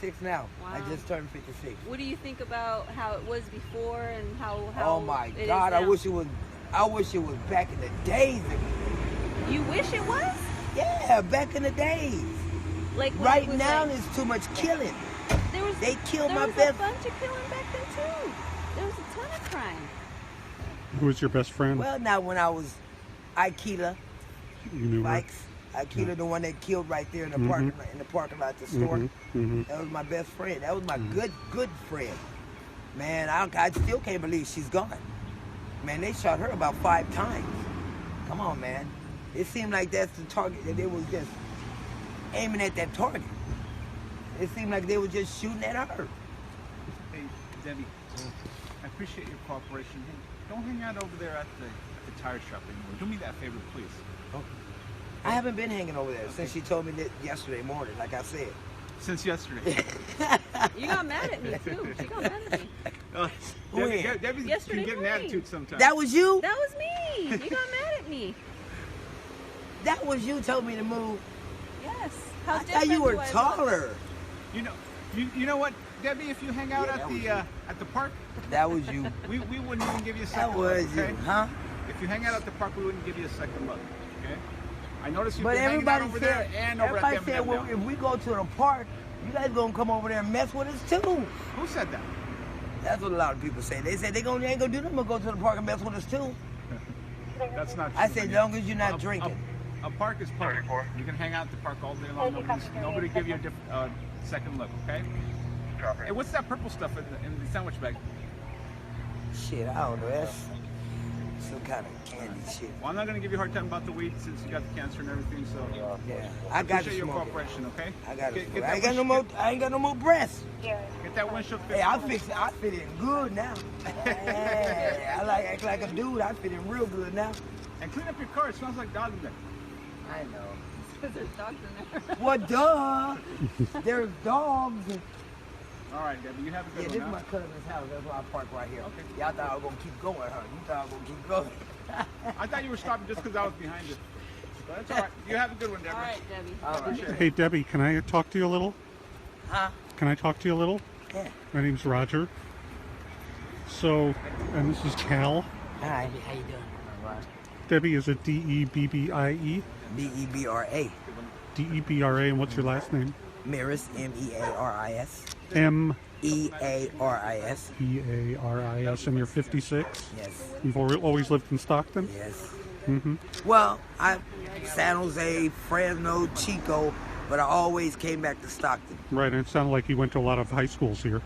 56 now. Wow. I just turned 56. What do you think about how it was before and how Oh my it is God! now? I wish it was back in the days. You wish it was? Yeah, back in the days. Like when Right it was now, like, there's too much killing. They killed my There best. was a bunch of killing back then too. There was a ton of crime. Who was your best friend? Well, now when I was Aikila You knew her? Bikes, Aikila, the one that killed right there in the parking lot at the store. That was my best friend. That was my good friend. Man, I still can't believe she's gone. Man, they shot her about 5 times. Come on, man. It seemed like that's the target, that they was just aiming at that target. It seemed like they were just shooting at her. Hey, Debbie, I appreciate your cooperation. Hey, don't hang out over there at the tire shop anymore. Do me that favor, please. Oh. I haven't been hanging over there since she told me that yesterday morning, like I said. Since yesterday. You got mad at me too. She got mad at me. Debbie Yesterday can get an morning. attitude sometimes. That was you? That was me. You got mad at me. That was you told me to move. Yes. How I thought different you were do I look? taller. You know what, Debbie? If you hang out at the park, That was you. we wouldn't even give you a That second was look. you, Okay? huh? If you hang out at the park, we wouldn't give you a second look. Okay? I noticed you've But been hanging out everybody over said, there and over at the well, M&M if now. we go to the park, you guys gonna come over there and mess with us too. Who said that? That's what a lot of people say. They said they ain't gonna do nothing but go to the park and mess with us too. That's not true. I said, as long as you're not drinking. A park is public. You can hang out at the park all day long. Nobody give you a second look, okay? Hey, what's that purple stuff in the sandwich bag? Shit, I don't know. That's some kind of candy shit. Well, I'm not going to give you a hard time about the weed since you got the cancer and everything, so... Yeah, I got to appreciate your smoke it. cooperation, okay? I got to Get smoke it. that I ain't got no more breasts. Get that windshield fixed. Hey, I fit in good now. Hey, I act like a dude. I fit in real good now. And clean up your car. It smells like dog in there. I know. Because there's dogs in there. Well, duh. There's dogs. All right, Debbie, you have a Yeah, good this is one, my huh? cousin's house. That's why I parked right here. Okay. Y'all thought I was going to keep going, huh? You thought I was going to keep going. I thought you were stopping just because I was behind you. But that's all right. You have a good one, Deborah. All right, Debbie. Appreciate it. Hey, Debbie, can I talk to you a little? Huh? Can I talk to you a little? Yeah. My name's Roger. So, and this is Cal. Hi, how you doing? All right. Debbie, is it D-E-B-B-I-E? D-E-B-R-A. D-E-B-R-A, and what's your last name? Mearis, M-E-A-R-I-S. M-E-A-R-I-S, E-A-R-I-S. and you're 56? Yes. You've always lived in Stockton? Yes. Mm-hmm. Well, San Jose, Fresno, Chico, but I always came back to Stockton. Right, and it sounded like you went to a lot of high schools here.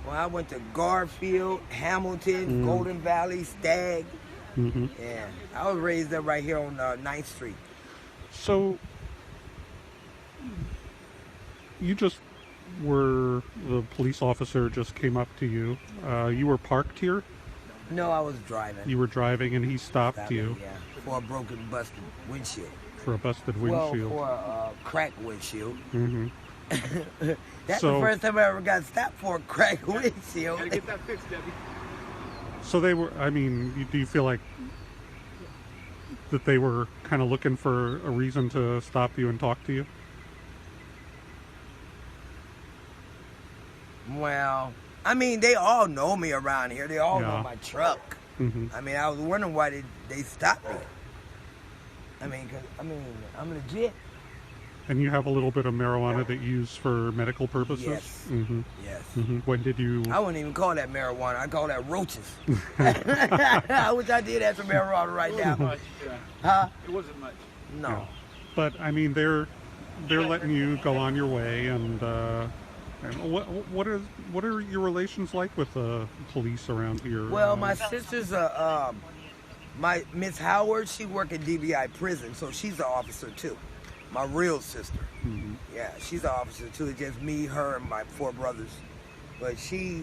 Well, I went to Garfield, Hamilton, Golden Valley, Stagg. Mm-hmm. Yeah, I was raised up right here on 9th Street. So, you just were, the police officer just came up to you. You were parked here? No, I was driving. You were driving and he stopped you Yeah, for a broken, busted windshield. for a busted windshield. Well, for a cracked windshield. Mm-hmm. That's So- the first time I ever got stopped for a cracked windshield. Gotta get that fixed, Debbie. So they were, I mean, do you feel like that they were kind of looking for a reason to stop you and talk to you? Well, I mean, they all know me around here. They all know Yeah. my truck. Mm-hmm. I mean, I was wondering why they stopped me. I mean, I'm legit. And you have a little bit of marijuana that you use for medical purposes? Yes. Mm-hmm. Yes. Mm-hmm. When did you... I wouldn't even call that marijuana. I call that roaches. I wish I did have some marijuana right It wasn't now. much. Huh? It wasn't much. No. Yeah. But, I mean, they're letting you go on your way, and what are your relations like with the police around here? Well, my sister's my Miss Howard. She work at DBI prison, so she's an officer too. My real sister. Mhm. Yeah, she's an officer too. It's just me, her, and my 4 brothers. But she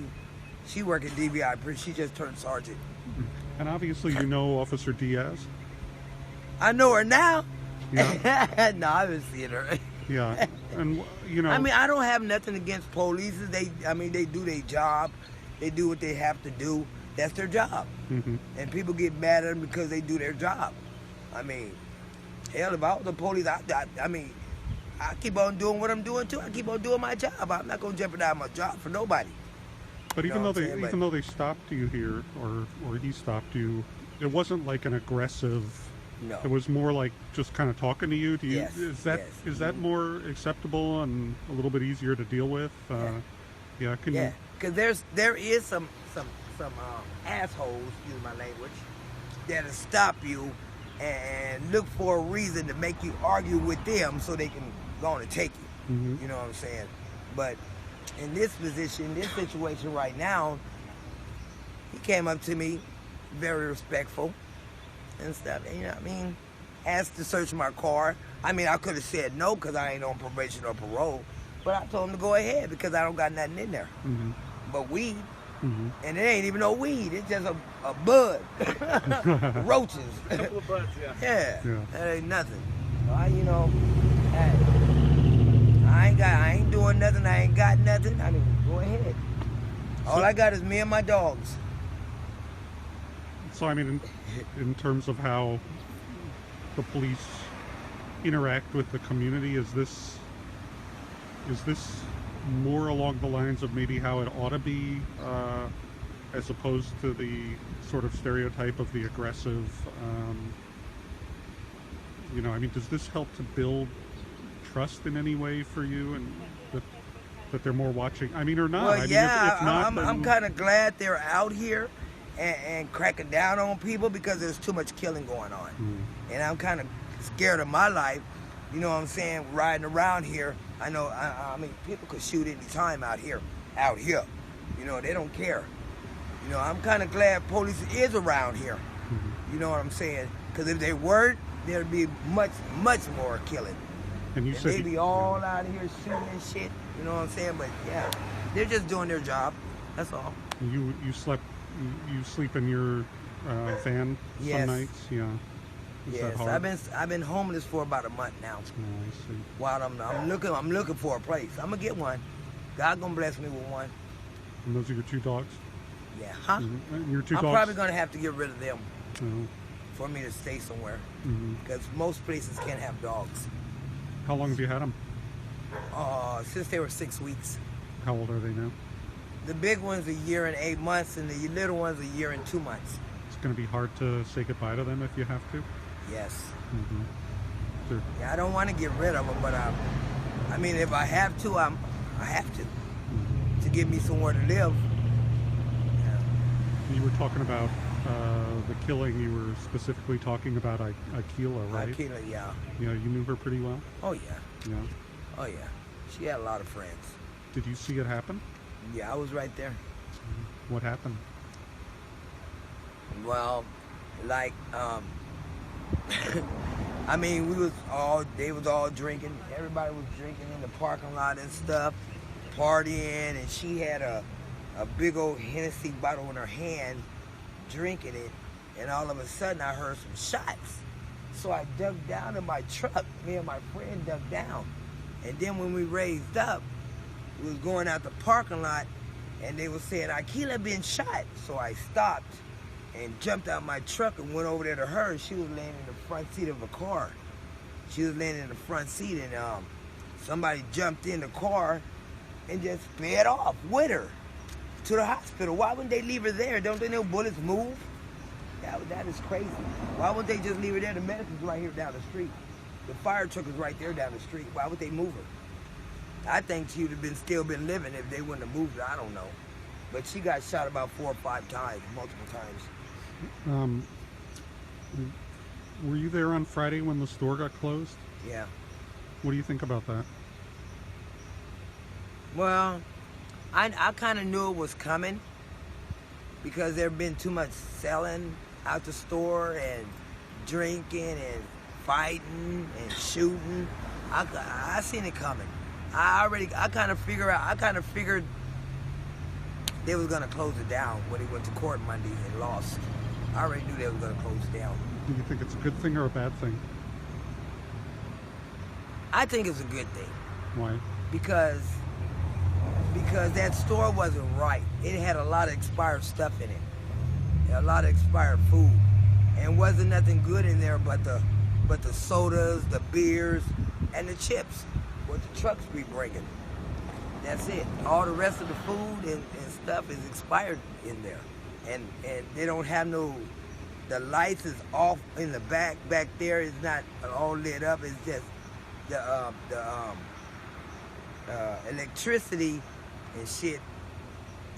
work at DBI prison. She just turned sergeant. And obviously you know Officer Diaz. I know her now. Yeah. No, I haven't seen her. Yeah. And, you know... I mean, I don't have nothing against police. They do their job. They do what they have to do. That's their job. Mhm. And people get mad at them because they do their job. I mean, hell, if I was the police, I mean, I keep on doing what I'm doing too. I keep on doing my job. I'm not gonna jeopardize my job for nobody. But You know what I'm saying? even though they stopped you here, or he stopped you, it wasn't like an aggressive. No. It was more like just kind of talking to you. Yes, Is that yes. that more acceptable and a little bit easier to deal with? Yeah. Can Yeah, you? because there is some assholes, excuse my language, that'll stop you and look for a reason to make you argue with them so they can go on and take you. Mhm. You know what I'm saying? But in this position, this situation right now, he came up to me, very respectful and stuff. And, you know what I mean? Asked to search my car. I mean, I could have said no because I ain't on probation or parole. But I told him to go ahead because I don't got nothing in there. Mm-hmm. But weed. Mm-hmm. And it ain't even no weed. It's just a bud. Roaches. A couple of buds, yeah. Yeah. That ain't nothing. You know, I ain't doing nothing. I ain't got nothing. I mean, go ahead. All I got is me and my dogs. So I mean, in terms of how the police interact with the community, is this more along the lines of maybe how it ought to be, as opposed to the sort of stereotype of the aggressive? You know, I mean, does this help to build trust in any way for you, and that they're more watching? I mean, or not? Well, I mean, yeah, if not, I'm kind of glad they're out here and cracking down on people because there's too much killing going on. And I'm kind of scared of my life, you know what I'm saying, riding around here. I know, I mean, people could shoot any time out here. You know, they don't care. You know, I'm kind of glad police is around here. You know what I'm saying? Because if they weren't, there'd be much more killing. And you And said they be all out here shooting and shit, you know what I'm saying? But yeah, they're just doing their job. That's all. you sleep in your van Yes. some nights, yeah. Is that Yes, hard? I've been homeless for about a month now. Oh, I see. While I'm looking for a place. I'm gonna get one. God gonna bless me with one. And those are your two dogs? Yeah, huh? And your two I'm dogs? probably gonna have to get rid of them Oh. for me to stay somewhere Mhm. because most places can't have dogs. How long have you had them? Since they were 6 weeks. How old are they now? The big one's 1 year and 8 months, and the little one's 1 year and 2 months. It's going to be hard to say goodbye to them if you have to. Yes. Mm-hmm. Sure. Yeah, I don't want to get rid of them, but I mean, if I have to, I have to give me somewhere to live. Yeah. You were talking about the killing. You were specifically talking about Akila, right? Akila, yeah. Yeah, you knew her pretty well? Oh yeah. Yeah. Oh yeah. She had a lot of friends. Did you see it happen? Yeah, I was right there. What happened? Well, like, I mean, they was all drinking. Everybody was drinking in the parking lot and stuff, partying, and she had a big old Hennessy bottle in her hand, drinking it, and all of a sudden I heard some shots. So I dug down in my truck. Me and my friend dug down. And then when we raised up, we was going out the parking lot, and they were saying, Akila been shot. So I stopped and jumped out my truck and went over there to her, and she was laying in the front seat of a car. She was laying in the front seat, and somebody jumped in the car and just sped off with her to the hospital. Why wouldn't they leave her there? Don't they know bullets move? That is crazy. Why wouldn't they just leave her there? The medical's right here down the street. The fire truck is right there down the street. Why would they move her? I think she would have still been living if they wouldn't have moved her. I don't know. But she got shot about 4 or 5 times, multiple times. Were you there on Friday when the store got closed? Yeah. What do you think about that? Well, I kind of knew it was coming because there had been too much selling out the store and drinking and fighting and shooting. I seen it coming. I kind of figured they was gonna close it down when he went to court Monday and lost. I already knew they was gonna close it down. Do you think it's a good thing or a bad thing? I think it's a good thing. Why? Because that store wasn't right. It had a lot of expired stuff in it. A lot of expired food. And wasn't nothing good in there but the sodas, the beers, and the chips. what the trucks be bringing. That's it. All the rest of the food and stuff is expired in there. And they don't have no, the lights is off in the back. Back there is not all lit up. It's just the electricity and shit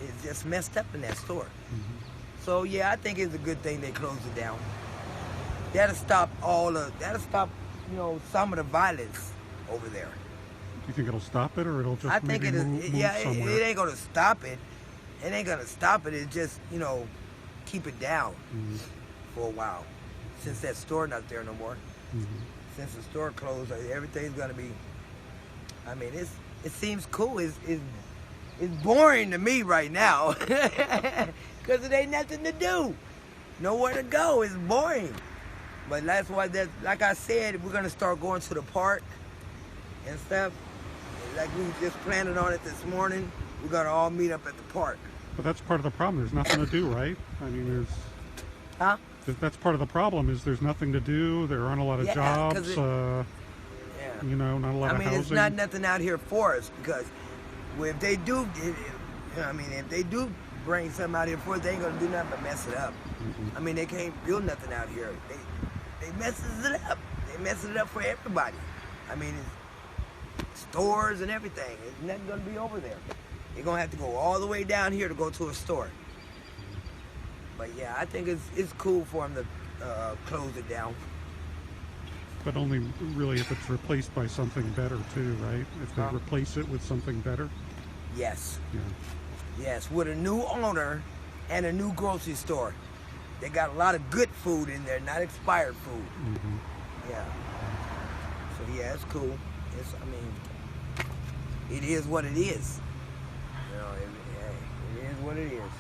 is just messed up in that store. Mm-hmm. So yeah, I think it's a good thing they closed it down. That'll stop some of the violence over there. Do you think it'll stop it, or it'll just I think maybe move somewhere? it ain't gonna stop it. It ain't gonna stop it. It just, keep it down for a while. Since that store not there no more. Mm-hmm. Since the store closed, everything's gonna be. I mean, it seems cool. It's boring to me right now because it ain't nothing to do, nowhere to go. It's boring. But that's why like I said, we're gonna start going to the park and stuff. Like we just planning on it this morning. We're gonna all meet up at the park. But that's part of the problem. There's nothing to do, right? I mean, that's part of the problem. Is there's nothing to do. There aren't a lot of jobs. Not a lot of housing. There's not nothing out here for us because if they do, if they do bring something out here for us, they ain't gonna do nothing but mess it up. Mm-hmm. I mean, they can't build nothing out here. They messes it up. They messes it up for everybody. I mean, it's stores and everything. There's nothing gonna be over there. They're gonna have to go all the way down here to go to a store. But yeah, I think it's cool for them to close it down. But only really if it's replaced by something better too, right? If they replace it with something better. Yes. Yeah. Yes, with a new owner and a new grocery store. They got a lot of good food in there, not expired food. Mm-hmm. Yeah. So yeah, it's cool. It is what it is. It is what it is.